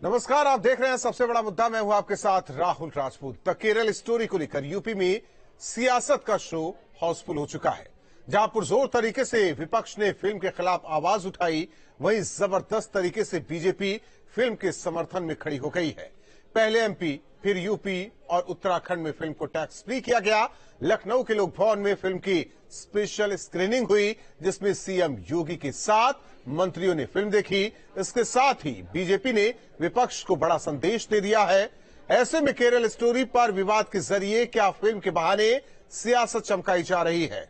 नमस्कार, आप देख रहे हैं सबसे बड़ा मुद्दा। मैं हूं आपके साथ राहुल राजपूत। द केरल स्टोरी को लेकर यूपी में सियासत का शो हाउसफुल हो चुका है। जहां पुरजोर तरीके से विपक्ष ने फिल्म के खिलाफ आवाज उठाई, वहीं जबरदस्त तरीके से बीजेपी फिल्म के समर्थन में खड़ी हो गई है। पहले एमपी, फिर यूपी और उत्तराखंड में फिल्म को टैक्स फ्री किया गया। लखनऊ के लोक भवन में फिल्म की स्पेशल स्क्रीनिंग हुई, जिसमें सीएम योगी के साथ मंत्रियों ने फिल्म देखी। इसके साथ ही बीजेपी ने विपक्ष को बड़ा संदेश दे दिया है। ऐसे में केरल स्टोरी पर विवाद के जरिए क्या फिल्म के बहाने सियासत चमकाई जा रही है?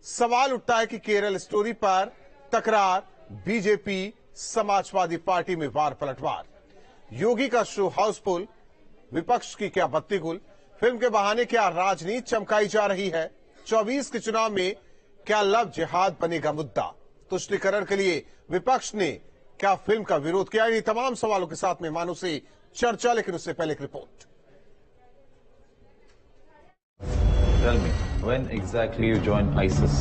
सवाल उठता है कि केरल स्टोरी पर तकरार, बीजेपी समाजवादी पार्टी में वार पलटवार, योगी का शो हाउसफुल, विपक्ष की क्या बत्ती गुल, फिल्म के बहाने क्या राजनीति चमकाई जा रही है? 24 के चुनाव में क्या लव जिहाद बनेगा मुद्दा? तुष्टीकरण के लिए विपक्ष ने क्या फिल्म का विरोध किया? इन तमाम सवालों के साथ मेहमानों से चर्चा, लेकिन उससे पहले एक report. Tell me, when exactly you joined ISIS?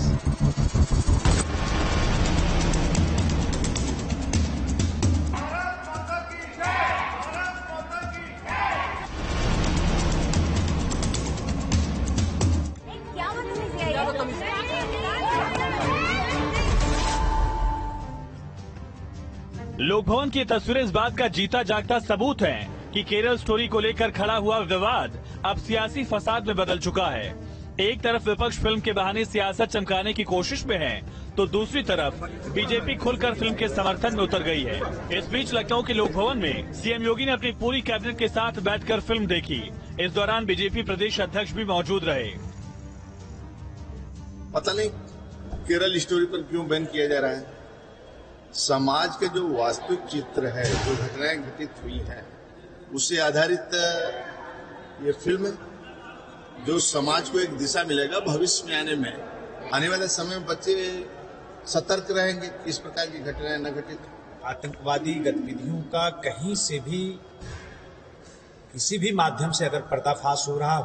लोक भवन की तस्वीरें इस बात का जीता जागता सबूत हैं कि केरल स्टोरी को लेकर खड़ा हुआ विवाद अब सियासी फसाद में बदल चुका है। एक तरफ विपक्ष फिल्म के बहाने सियासत चमकाने की कोशिश में है, तो दूसरी तरफ बीजेपी खुलकर फिल्म के समर्थन में उतर गई है। इस बीच लखनऊ के लोक भवन में सीएम योगी ने अपनी पूरी कैबिनेट के साथ बैठकर फिल्म देखी। इस दौरान बीजेपी प्रदेश अध्यक्ष भी मौजूद रहे। पता नहीं केरल स्टोरी पर क्यों बैन किया जा रहा है। समाज के जो वास्तविक चित्र है, जो घटनाएं घटित हुई हैं, उससे आधारित ये फिल्म जो समाज को एक दिशा मिलेगा भविष्य में आने वाले समय में बच्चे सतर्क रहेंगे किस प्रकार की घटनाएं न घटित। आतंकवादी गतिविधियों का कहीं से भी किसी भी माध्यम से अगर पर्दाफाश हो रहा हो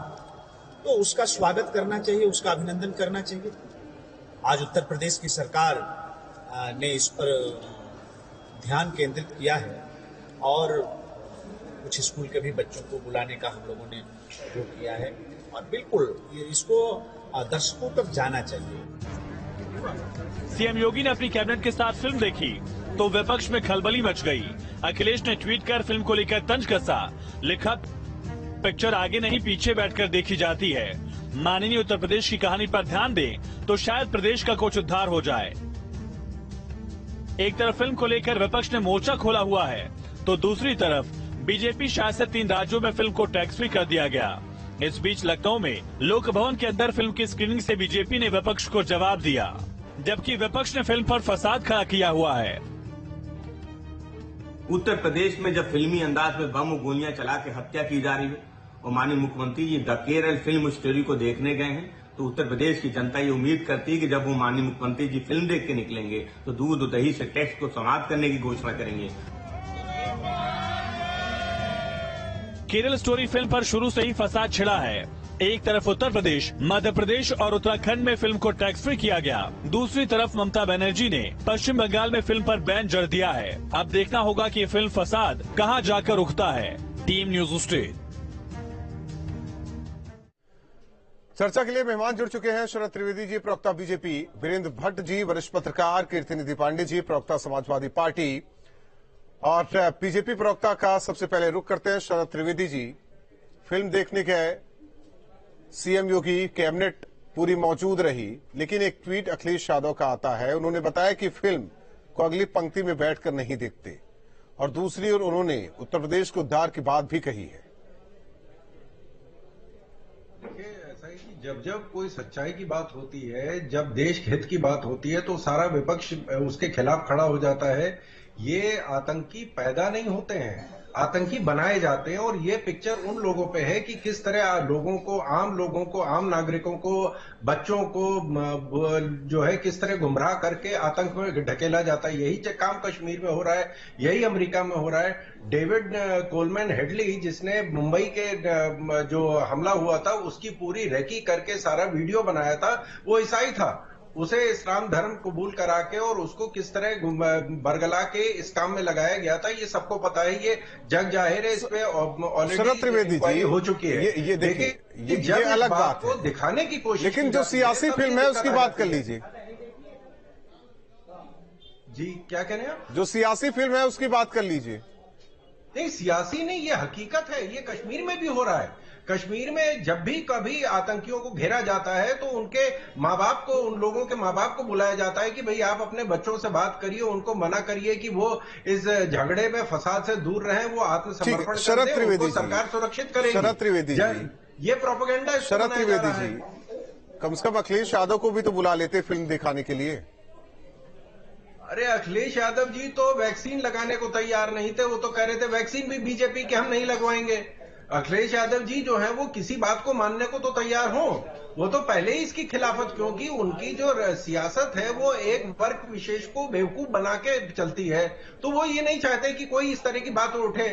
तो उसका स्वागत करना चाहिए, उसका अभिनंदन करना चाहिए। आज उत्तर प्रदेश की सरकार ने इस पर ध्यान केंद्रित किया है और कुछ स्कूल के भी बच्चों को बुलाने का हम लोगों ने शुरू किया है और बिल्कुल इसको दर्शकों तक जाना चाहिए। सीएम योगी ने अपनी कैबिनेट के साथ फिल्म देखी तो विपक्ष में खलबली मच गई। अखिलेश ने ट्वीट कर फिल्म को लेकर तंज कसा, लिखा पिक्चर आगे नहीं पीछे बैठकर देखी जाती है। माननीय उत्तर प्रदेश की कहानी पर ध्यान दें तो शायद प्रदेश का कुछ उद्धार हो जाए। एक तरफ फिल्म को लेकर विपक्ष ने मोर्चा खोला हुआ है, तो दूसरी तरफ बीजेपी शासित 3 राज्यों में फिल्म को टैक्स फ्री कर दिया गया। इस बीच लखनऊ में लोक भवन के अंदर फिल्म की स्क्रीनिंग से बीजेपी ने विपक्ष को जवाब दिया, जबकि विपक्ष ने फिल्म पर फसाद खड़ा किया हुआ है। उत्तर प्रदेश में जब फिल्मी अंदाज में बम गोलियां चला के हत्या की जा रही है और माननीय मुख्यमंत्री जी द केरल फिल्म स्टोरी को देखने गए हैं, तो उत्तर प्रदेश की जनता ये उम्मीद करती है कि जब वो माननीय मुख्यमंत्री जी फिल्म देख के निकलेंगे तो दूध और दही से टैक्स को समाप्त करने की घोषणा करेंगे। केरल स्टोरी फिल्म पर शुरू से ही फसाद छिड़ा है। एक तरफ उत्तर प्रदेश, मध्य प्रदेश और उत्तराखंड में फिल्म को टैक्स फ्री किया गया, दूसरी तरफ ममता बनर्जी ने पश्चिम बंगाल में फिल्म पर बैन जड़ दिया है। अब देखना होगा कि ये फिल्म फसाद कहां जाकर रुकता है। Team news state. चर्चा के लिए मेहमान जुड़ चुके हैं। शरद त्रिवेदी जी, प्रवक्ता बीजेपी, वीरेंद्र भट्ट जी, वरिष्ठ पत्रकार, कीर्तिनिधि पांडे जी, प्रवक्ता समाजवादी पार्टी, और बीजेपी प्रवक्ता का सबसे पहले रुख करते हैं। शरद त्रिवेदी जी, फिल्म देखने गए, सीएम योगी, कैबिनेट पूरी मौजूद रही, लेकिन एक ट्वीट अखिलेश यादव का आता है। उन्होंने बताया कि फिल्म को अगली पंक्ति में बैठकर नहीं देखते, और दूसरी ओर उन्होंने उत्तर प्रदेश के उद्धार की बात भी कही है। जब जब कोई सच्चाई की बात होती है, जब देश हित की बात होती है, तो सारा विपक्ष उसके खिलाफ खड़ा हो जाता है। ये आतंकी पैदा नहीं होते हैं, आतंकी बनाए जाते हैं। और ये पिक्चर उन लोगों पे है कि किस तरह लोगों को, आम नागरिकों को, बच्चों को जो है किस तरह गुमराह करके आतंक में ढकेला जाता है। यही काम कश्मीर में हो रहा है, यही अमेरिका में हो रहा है। डेविड कोलमैन हेडली, जिसने मुंबई के जो हमला हुआ था उसकी पूरी रेकी करके सारा वीडियो बनाया था, वो ईसाई था। उसे इस्लाम धर्म कबूल करा के और उसको किस तरह बरगला के इस काम में लगाया गया था, ये सबको पता है, ये जग जाहिर है, इस पे शरद त्रिवेदी जी हो चुकी है। ये देखिए, ये अलग बात को दिखाने की कोशिश, लेकिन जो सियासी फिल्म है उसकी बात कर लीजिए। जी क्या कह रहे हैं आप? जो सियासी फिल्म है उसकी बात कर लीजिए। नहीं, सियासी नहीं, ये हकीकत है, ये कश्मीर में भी हो रहा है। कश्मीर में जब भी कभी आतंकियों को घेरा जाता है तो उनके माँ बाप को, उन लोगों के माँ बाप को बुलाया जाता है कि भाई आप अपने बच्चों से बात करिए, उनको मना करिए कि वो इस झगड़े में, फसाद से दूर रहें, वो आत्मसमर्पण शरद त्रिवेदी जी, सरकार सुरक्षित करेगी। शरद त्रिवेदी जी, ये प्रोपेगेंडा शरद त्रिवेदी जी, कम से कम अखिलेश यादव को भी तो बुला लेते फिल्म दिखाने के लिए। अरे अखिलेश यादव जी तो वैक्सीन लगाने को तैयार नहीं थे, वो तो कह रहे थे वैक्सीन भी बीजेपी के हम नहीं लगवाएंगे। अखिलेश यादव जी जो है वो किसी बात को मानने को तो तैयार हो, वो तो पहले ही इसकी खिलाफत, क्योंकि उनकी जो सियासत है वो एक वर्ग विशेष को बेवकूफ बना के चलती है, तो वो ये नहीं चाहते कि कोई इस तरह की बात उठे।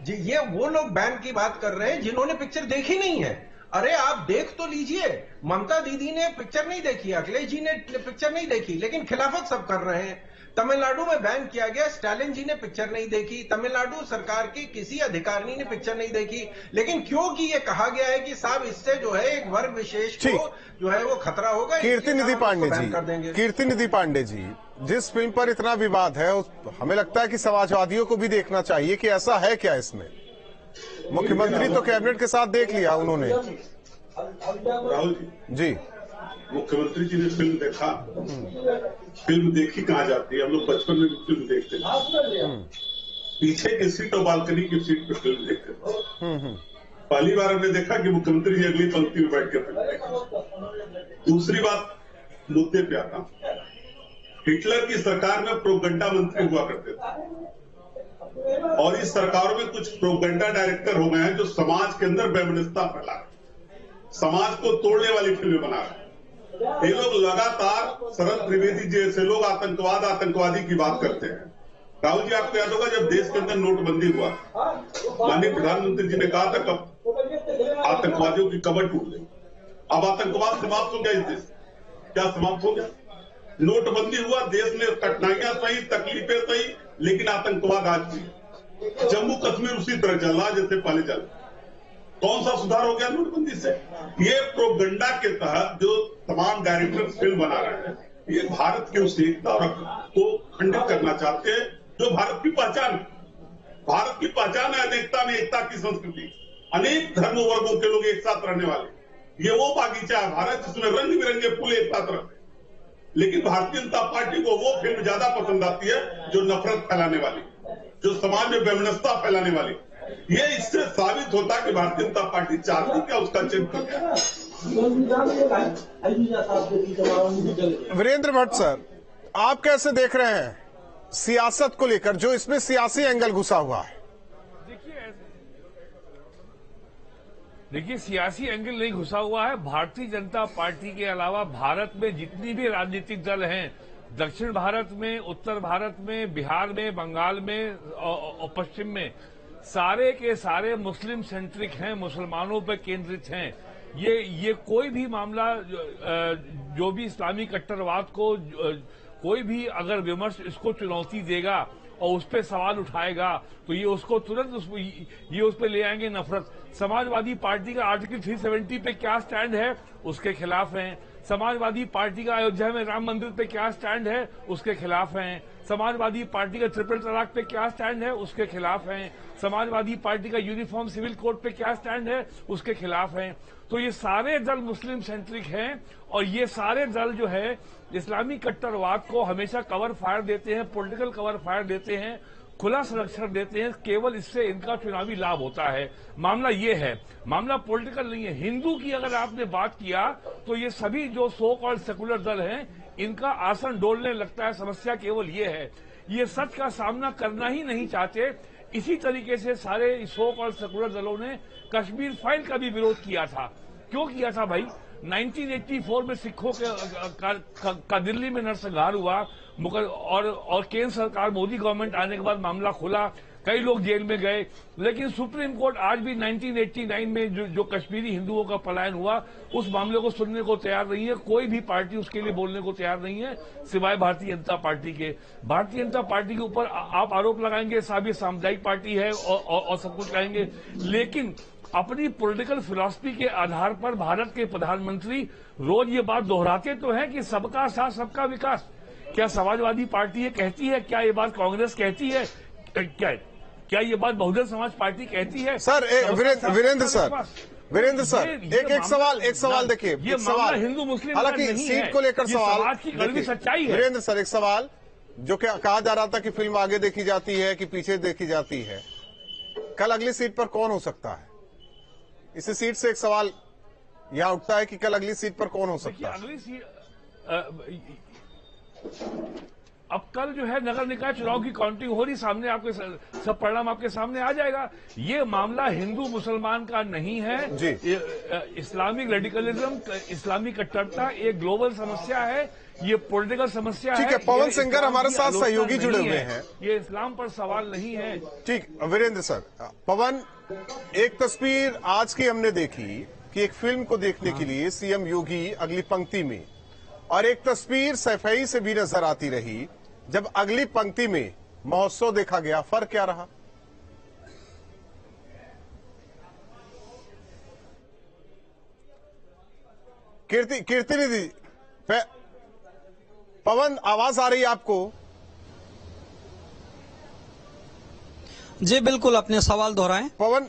ये वो लोग बैन की बात कर रहे हैं जिन्होंने पिक्चर देखी नहीं है। अरे आप देख तो लीजिए, ममता दीदी ने पिक्चर नहीं देखी, अखिलेश जी ने पिक्चर नहीं देखी, लेकिन खिलाफत सब कर रहे हैं। तमिलनाडु में बैन किया गया, स्टालिन जी ने पिक्चर नहीं देखी, तमिलनाडु सरकार की किसी अधिकारी ने पिक्चर नहीं देखी, लेकिन क्योंकि ये कहा गया है कि साहब इससे जो है एक वर्ग विशेष को जो है वो खतरा होगा। कीर्तिनिधि पांडे जी, कीर्तिनिधि पांडे जी, जिस फिल्म पर इतना विवाद है हमें लगता है कि समाजवादियों को भी देखना चाहिए कि ऐसा है क्या इसमें। मुख्यमंत्री तो कैबिनेट के साथ देख लिया उन्होंने। राहुल जी, मुख्यमंत्री जी ने फिल्म देखा, फिल्म देखी कहाँ जाती है, हम लोग बचपन में भी फिल्म देखते थे, पीछे की सीट और बालकनी की सीट पे फिल्म देखते थे। पहली बार हमने देखा कि मुख्यमंत्री जी अगली पंक्ति में बैठ के फिल्म देखा। दूसरी बात, मुद्दे पे आता, हिटलर की सरकार में प्रोपेगेंडा मंत्री हुआ करते थे और इस सरकारों में कुछ प्रोपेगेंडा डायरेक्टर हो गए हैं जो समाज के अंदर वैमनस्यता फैला रहे, समाज को तोड़ने वाली फिल्में बना रहे। ये लोग लगातार, शरद त्रिवेदी जैसे लोग आतंकवाद, आतंकवादी की बात करते हैं। राहुल जी आपको याद होगा जब देश के अंदर नोटबंदी हुआ, माननीय प्रधानमंत्री जी ने कहा था कब आतंकवादियों की कमर टूट गई। अब आतंकवाद समाप्त हो गया इस देश, क्या समाप्त हो गया? नोटबंदी हुआ, देश में कठिनाइयां सही, तकलीफें सही, लेकिन आतंकवाद आज भी। जम्मू कश्मीर उसी तरह चल रहा जैसे पहले चल। कौन सा सुधार हो गया नोटबंदी से? ये प्रोपेगेंडा के तहत जो तमाम डायरेक्टर फिल्म बना रहे हैं, ये भारत की उस एकता को खंडित करना चाहते हैं जो भारत की पहचान है। भारत की पहचान है अनेकता में एकता की संस्कृति, अनेक धर्मों वर्गों के लोग एक साथ रहने वाले। ये वो बागीचा है भारत जिसमें रंग बिरंगे फूल एक साथ रहते हैं। लेकिन भारतीय जनता पार्टी को वो फिल्म ज्यादा पसंद आती है जो नफरत फैलाने वाली, जो समाज में वैमनस्यता फैलाने वाली। ये इससे साबित होता कि भारतीय जनता पार्टी चाहती क्या, उसका चिंतन क्या। वीरेंद्र भट्ट सर, आप कैसे देख रहे हैं सियासत को लेकर, जो इसमें सियासी एंगल घुसा हुआ है? देखिए सियासी एंगल नहीं घुसा हुआ है। भारतीय जनता पार्टी के अलावा भारत में जितनी भी राजनीतिक दल हैं, दक्षिण भारत में, उत्तर भारत में, बिहार में, बंगाल में और पश्चिम में, सारे के सारे मुस्लिम सेंट्रिक हैं, मुसलमानों पर केंद्रित हैं। ये कोई भी मामला जो भी इस्लामी कट्टरवाद को कोई भी अगर विमर्श इसको चुनौती देगा और उस पर सवाल उठाएगा तो ये उसको तुरंत उस पर ले आएंगे नफरत। समाजवादी पार्टी का आर्टिकल 370 पे क्या स्टैंड है, उसके खिलाफ हैं। समाजवादी पार्टी का अयोध्या में राम मंदिर पे क्या स्टैंड है, उसके खिलाफ हैं। समाजवादी पार्टी का ट्रिपल तलाक पे क्या स्टैंड है, उसके खिलाफ हैं। समाजवादी पार्टी का यूनिफॉर्म सिविल कोड पे क्या स्टैंड है, उसके खिलाफ हैं। तो ये सारे दल मुस्लिम सेंट्रिक हैं और ये सारे दल जो है इस्लामी कट्टरवाद को हमेशा कवर फायर देते हैं, पॉलिटिकल कवर फायर देते हैं, खुला संरक्षण देते हैं। केवल इससे इनका चुनावी लाभ होता है। मामला ये है, मामला पॉलिटिकल नहीं है। हिंदू की अगर आपने बात किया तो ये सभी जो सो कॉल्ड सेकुलर दल हैं, इनका आसन डोलने लगता है। समस्या केवल ये है, ये सच का सामना करना ही नहीं चाहते। इसी तरीके से सारे सो कॉल्ड सेकुलर दलों ने कश्मीर फाइल का भी विरोध किया था। क्यों किया था भाई? 1984 में सिखों का दिल्ली में नरसंहार हुआ और केंद्र सरकार, मोदी गवर्नमेंट आने के बाद मामला खुला। कई लोग जेल में गए, लेकिन सुप्रीम कोर्ट आज भी 1989 में जो कश्मीरी हिंदुओं का पलायन हुआ उस मामले को सुनने को तैयार नहीं है। कोई भी पार्टी उसके लिए बोलने को तैयार नहीं है सिवाय भारतीय जनता पार्टी के। भारतीय जनता पार्टी के ऊपर आप आरोप लगाएंगे साहब ये सामुदायिक पार्टी है और सब कुछ कहेंगे, लेकिन अपनी पॉलिटिकल फिलॉसफी के आधार पर भारत के प्रधानमंत्री रोज ये बात दोहराते तो हैं कि सबका साथ सबका विकास। क्या समाजवादी पार्टी ये कहती है? क्या ये बात कांग्रेस कहती है? क्या ये बात बहुजन समाज पार्टी कहती है? सर वीरेंद्र सर एक सवाल देखिए, ये मामला हिंदू मुस्लिम हालांकि सीट को लेकर सवाल, समाज की कड़वी सच्चाई है। वीरेंद्र सर एक सवाल, जो कहा जा रहा था कि फिल्म आगे देखी जाती है कि पीछे देखी जाती है, कल अगली सीट पर कौन हो सकता है? इसी सीट से एक सवाल यहां उठता है कि कल अगली सीट पर कौन हो सकता है? अगली सीट अब कल जो है नगर निकाय चुनाव की काउंटिंग हो रही, सामने आपके सब परिणाम आपके सामने आ जाएगा। ये मामला हिंदू मुसलमान का नहीं है जी। इस्लामिक रेडिकलिज्म, इस्लामी कट्टरता एक ग्लोबल समस्या है, ये पॉलिटिकल समस्या है। ठीक है, पवन सिंगर हमारे साथ सहयोगी जुड़े हुए हैं, ये इस्लाम पर सवाल नहीं है। ठीक वीरेंद्र सर, पवन, एक तस्वीर आज की हमने देखी कि एक फिल्म को देखने के लिए सीएम योगी अगली पंक्ति में, और एक तस्वीर सफाई से भी नजर आती रही जब अगली पंक्ति में महोत्सव देखा गया। फर्क क्या रहा? कीर्ति निधि, पवन आवाज आ रही है आपको? जी बिल्कुल, अपने सवाल दोहराएं। पवन,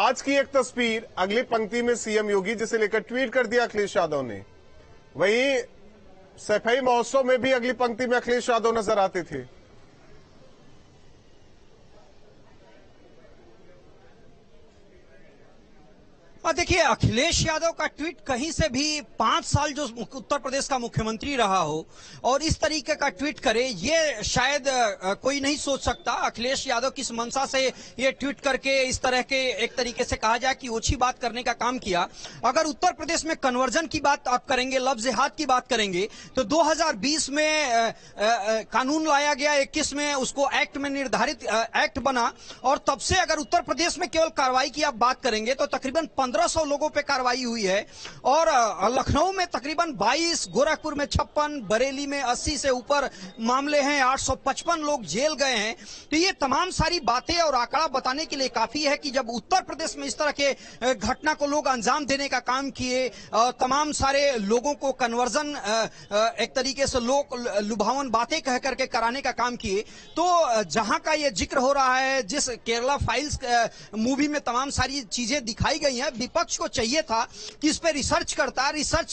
आज की एक तस्वीर अगली पंक्ति में सीएम योगी जिसे लेकर ट्वीट कर दिया अखिलेश यादव ने, वहीं सफाई महोत्सव में भी अगली पंक्ति में अखिलेश यादव नजर आते थे। और देखिए, अखिलेश यादव का ट्वीट कहीं से भी 5 साल जो उत्तर प्रदेश का मुख्यमंत्री रहा हो और इस तरीके का ट्वीट करे, ये शायद कोई नहीं सोच सकता। अखिलेश यादव किस मंशा से ये ट्वीट करके इस तरह के एक तरीके से कहा जाए कि ओछी बात करने का काम किया। अगर उत्तर प्रदेश में कन्वर्जन की बात आप करेंगे, लफ्ज जिहाद की बात करेंगे, तो 2020 में कानून लाया गया, 21 में उसको एक्ट में निर्धारित एक्ट बना, और तब से अगर उत्तर प्रदेश में केवल कार्रवाई की आप बात करेंगे तो तकरीबन 1500 लोगों पे कार्रवाई हुई है, और लखनऊ में तकरीबन 22, गोरखपुर में 56, बरेली में 80 से ऊपर मामले हैं, 855 लोग जेल गए हैं। तो ये तमाम सारी बातें और आंकड़ा बताने के लिए काफी है कि जब उत्तर प्रदेश में इस तरह के घटना को लोग अंजाम देने का काम किए, तमाम सारे लोगों को कन्वर्जन एक तरीके से लोग लुभावन बातें कह करके कराने का काम किए, तो जहां का ये जिक्र हो रहा है, जिस केरला फाइल्स मूवी में तमाम सारी चीजें दिखाई गई हैं, विपक्ष को चाहिए था कि इस पे रिसर्च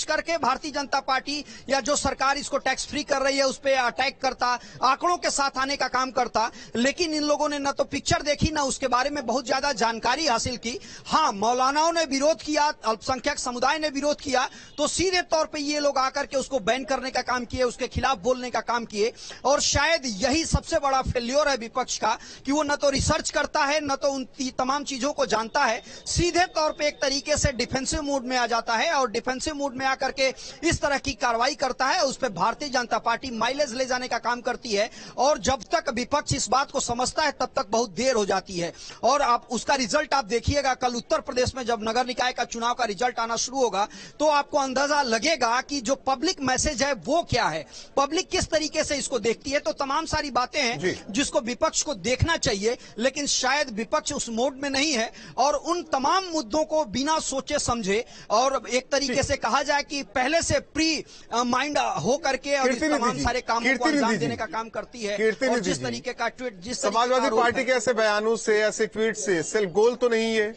करके भारतीय जनता पार्टी या जो सरकार इसको टैक्स फ्री कर रही है उस पे अटैक करता, आंकड़ों के साथ आने का काम करता। लेकिन इन लोगों ने न तो पिक्चर देखी, न उसके बारे में बहुत ज्यादा जानकारी हासिल की। हाँ, मौलानाओं ने विरोध किया, अल्पसंख्यक समुदाय ने विरोध किया, तो सीधे तौर पे ये लोग आकर के उसको बैन करने का काम किए, उसके खिलाफ बोलने का काम किए। और शायद यही सबसे बड़ा फेल्योर है विपक्ष का कि वो न तो रिसर्च करता है, न तो उन तमाम चीजों को जानता है, सीधे तौर पे एक तरीके से डिफेंसिव मोड में आ जाता है, और डिफेंसिव मोड में आकर के इस तरह की कार्रवाई करता है। उस पर भारतीय जनता पार्टी माइलेज ले जाने का काम करती है, और जब तक विपक्ष इस बात को समझता है तब तक बहुत देर हो जाती है। और आप उसका रिजल्ट आप देखिएगा, कल उत्तर प्रदेश में जब नगर निकाय का चुनाव का रिजल्ट आना शुरू होगा तो आपको अंदाजा लगेगा कि जो पब्लिक मैसेज है वो क्या है, पब्लिक किस तरीके से इसको देखती है। तो तमाम सारी बातें हैं जिसको विपक्ष को देखना चाहिए, लेकिन शायद विपक्ष उस मोड में नहीं है, और उन तमाम मुद्दों को बिना सोचे समझे और एक तरीके से कहा जाए कि पहले से प्री माइंड हो करके और इस तमाम सारे कामों को अंजाम देने का काम करती है। और जिस तरीके का ट्वीट, जिस समाजवादी पार्टी के ऐसे बयानों से, ऐसे ट्वीट से सेल्फ गोल तो नहीं है?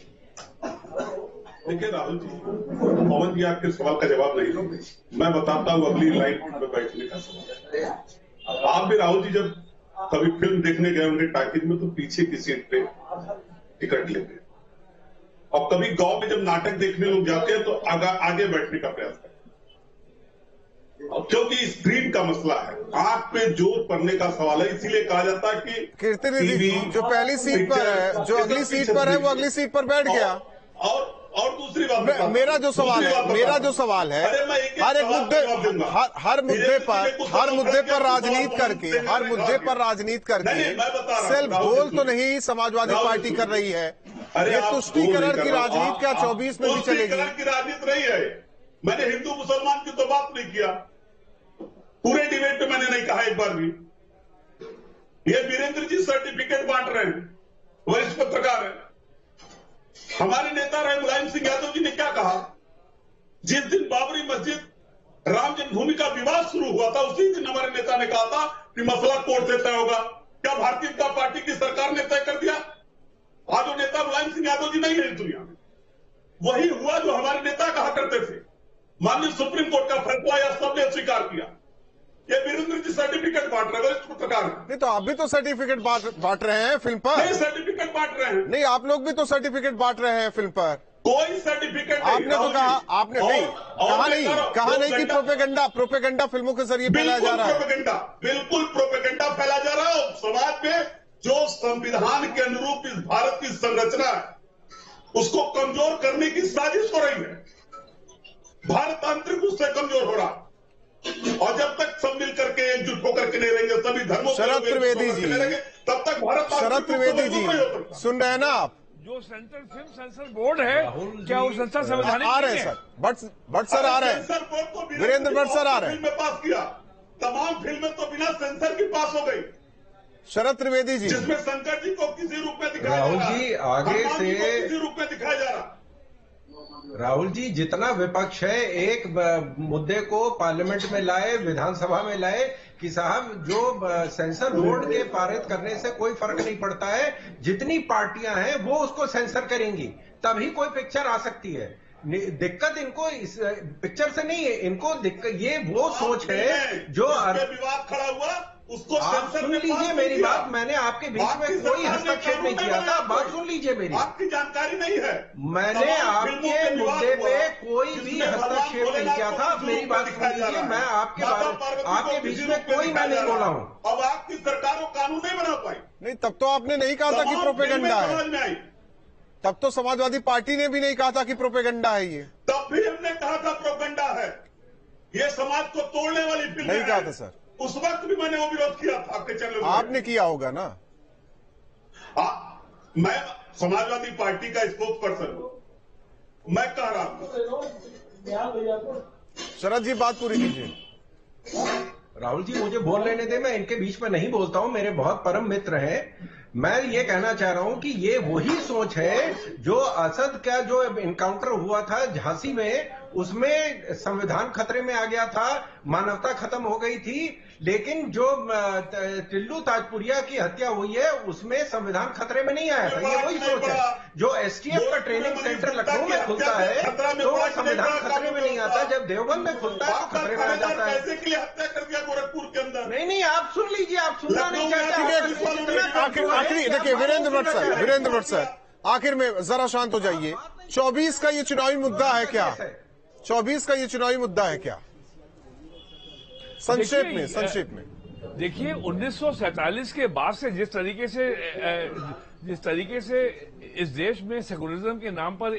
देखिए राहुल जी, पवन जी आपके सवाल का जवाब नहीं दोगे, मैं बताता हूँ अगली लाइन में बैठने का सवाल। आप भी राहुल जी जब कभी फिल्म देखने गए होंगे टाकिज में, तो पीछे की सीट पे टिकट लेते, और कभी गांव में जब नाटक देखने लोग जाते हैं तो आगे बैठने का प्रयास करते हैं, क्योंकि स्क्रीन का मसला है, आंख पे जोर पड़ने का सवाल है। इसीलिए कहा जाता है कि कीर्ति निधि जो पहली सीट पर है, जो अगली सीट पर है, वो अगली सीट पर बैठ गया। और दूसरी बात मेरा जो सवाल है हर मुद्दे पर राजनीति करके सिर्फ बोल तो नहीं समाजवादी पार्टी कर रही है। ये तुष्टीकरण की राजनीति क्या 24 में भी चलेगी? की राजनीति नहीं है। मैंने हिंदू मुसलमान की तो बात नहीं किया, पूरे डिबेट में मैंने नहीं कहा एक बार भी। ये वीरेंद्र जी सर्टिफिकेट बांट रहे हैं, वरिष्ठ पत्रकार है। हमारे नेता रहे मुलायम सिंह यादव जी ने क्या कहा, जिस दिन बाबरी मस्जिद राम जन्मभूमि का विवाद शुरू हुआ था उसी दिन हमारे नेता ने कहा था कि मसला कोर्ट से तय होगा। क्या भारतीय जनता पार्टी की सरकार ने तय कर दिया? आज वो नेता मुलायम सिंह यादव जी नहीं है इस दुनिया में। वही हुआ जो हमारे नेता कहा करते थे। माननीय सुप्रीम कोर्ट का फैसला या सबने स्वीकार किया। ये वीरेंद्र जी सर्टिफिकेट बांट रहे हैं, पत्रकार नहीं तो आप भी तो सर्टिफिकेट बांट रहे हैं फिल्म पर। नहीं, सर्टिफिकेट बांट रहे हैं। नहीं, आप लोग भी तो सर्टिफिकेट बांट रहे हैं फिल्म पर। कोई सर्टिफिकेट आपने तो कहा, आपने कहा नहीं कि प्रोपेगेंडा फिल्मों के जरिए फैलाया जा रहा है। बिल्कुल प्रोपेगेंडा फैलाया जा रहा है। समाज में जो संविधान के अनुरूप इस भारत की संरचना है उसको कमजोर करने की साजिश हो रही है। भारतांतरिक उससे कमजोर हो रहा, और जब तक सब मिल करके एकजुट होकर के नहीं रहेंगे, सभी धर्मों शरद त्रिवेदी जी, तब तक भारत। शरद त्रिवेदी जी सुन रहे हैं ना आप? जो सेंट्रल फिल्म सेंसर बोर्ड है, क्या वो संसद संवैधानिक आ रहे हैं सर, भट्ट सर आ रहे हैं, वीरेंद्र भट्ट सर आ रहे हैं। फिल्म पास किया, तमाम फिल्में तो बिना सेंसर की पास हो गई। शरद त्रिवेदी जी, जिसमें शंकर जी को किसी रूप में दिखाया राहुल जी आगे से किसी रूप में दिखाया जा रहा। राहुल जी, जितना विपक्ष है एक मुद्दे को पार्लियामेंट में लाए, विधानसभा में लाए कि साहब जो सेंसर बोर्ड के पारित करने से कोई फर्क नहीं पड़ता है, जितनी पार्टियां हैं वो उसको सेंसर करेंगी तभी कोई पिक्चर आ सकती है। दिक्कत इनको इस पिक्चर से नहीं है, इनको दिक्कत ये वो सोच है जो विवाद खड़ा हुआ उसको। आप सुन लीजिए मेरी बात, मैंने आपके बीच में कोई हस्तक्षेप नहीं किया था। बात सुन लीजिए मेरी, आपकी जानकारी नहीं है। मैंने आपके मुद्दे पे कोई भी हस्तक्षेप नहीं किया था। मेरी बात सुन लीजिए, मैं आपके बीच में कोई मैं नहीं बोला हूँ। अब आपकी सरकार वो कानून नहीं बना पाई। नहीं, तब तो आपने नहीं कहा था कि प्रोपेगेंडा है। तब तो समाजवादी पार्टी ने भी नहीं कहा था कि प्रोपेगेंडा है ये। तब भी हमने कहा था प्रोपेगेंडा है, ये समाज को तोड़ने वाली फिल्म नहीं कहा था सर। उस वक्त भी मैंने वो विरोध किया था आपके चैनल में। आपने किया होगा ना? मैं समाजवादी पार्टी का स्पोक्स पर्सन हूं, मैं कह रहा हूं। शरद जी बात पूरी कीजिए। राहुल जी मुझे बोल लेने दे, मैं इनके बीच में नहीं बोलता हूं, मेरे बहुत परम मित्र हैं। मैं ये कहना चाह रहा हूं कि ये वही सोच है जो असद का जो इनकाउंटर हुआ था झांसी में, उसमें संविधान खतरे में आ गया था, मानवता खत्म हो गई थी। लेकिन जो टिल्लू ताजपुरिया की हत्या हुई है उसमें संविधान खतरे में नहीं आया था। ये वही सोच है। जो एसटीएफ का ट्रेनिंग सेंटर लखनऊ में खुलता है तो संविधान खतरे में नहीं आता, जब देवबंद में खुलता है तो खतरे में आ जाता है। पैसे के लिए हत्या कर दिया गोरखपुर के अंदर। नहीं, आप सुन लीजिए, आप सुनना नहीं चाहते। आखिरी देखिए वीरेंद्र भट्ट सर, आखिर में जरा शांत हो जाइए। 24 का ये चुनावी मुद्दा है क्या? 24 का ये चुनावी मुद्दा है क्या? संक्षेप में देखिए, 1947 के बाद से जिस तरीके से इस देश में सेकुलरिज्म के नाम पर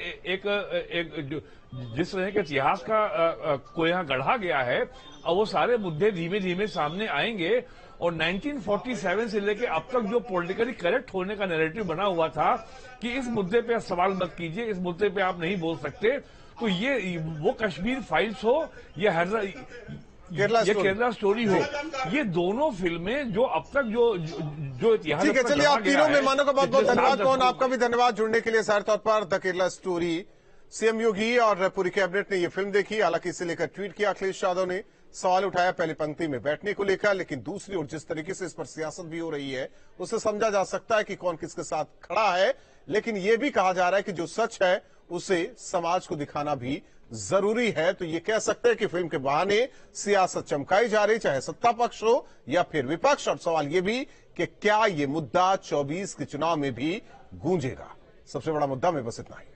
जिस तरह के इतिहास को यहाँ गढ़ा गया है, अब वो सारे मुद्दे धीमे धीमे सामने आएंगे। और 1947 से लेकर अब तक जो पॉलिटिकली करेक्ट होने का नैरेटिव बना हुआ था कि इस मुद्दे पे सवाल मत कीजिए, इस मुद्दे पे आप नहीं बोल सकते, तो ये वो कश्मीर फाइल्स हो या केरला स्टोरी हो, ये दोनों फिल्में जो अब तक जो इतिहास। ठीक है, चलिए आप तीनों मेहमानों का बहुत बहुत धन्यवाद। कौन आपका भी धन्यवाद जुड़ने के लिए। सारे तौर पर द केरला स्टोरी, सीएम योगी और पूरी कैबिनेट ने ये फिल्म देखी। हालांकि इसे लेकर ट्वीट किया अखिलेश यादव ने, सवाल उठाया पहली पंक्ति में बैठने को लेकर, लेकिन दूसरी ओर जिस तरीके से इस पर सियासत भी हो रही है उससे समझा जा सकता है कि कौन किसके साथ खड़ा है। लेकिन यह भी कहा जा रहा है कि जो सच है उसे समाज को दिखाना भी जरूरी है। तो ये कह सकते हैं कि फिल्म के बहाने सियासत चमकाई जा रही, चाहे सत्ता पक्ष हो या फिर विपक्ष। और सवाल ये भी कि क्या ये मुद्दा 24 के चुनाव में भी गूंजेगा। सबसे बड़ा मुद्दा में बस इतना ही।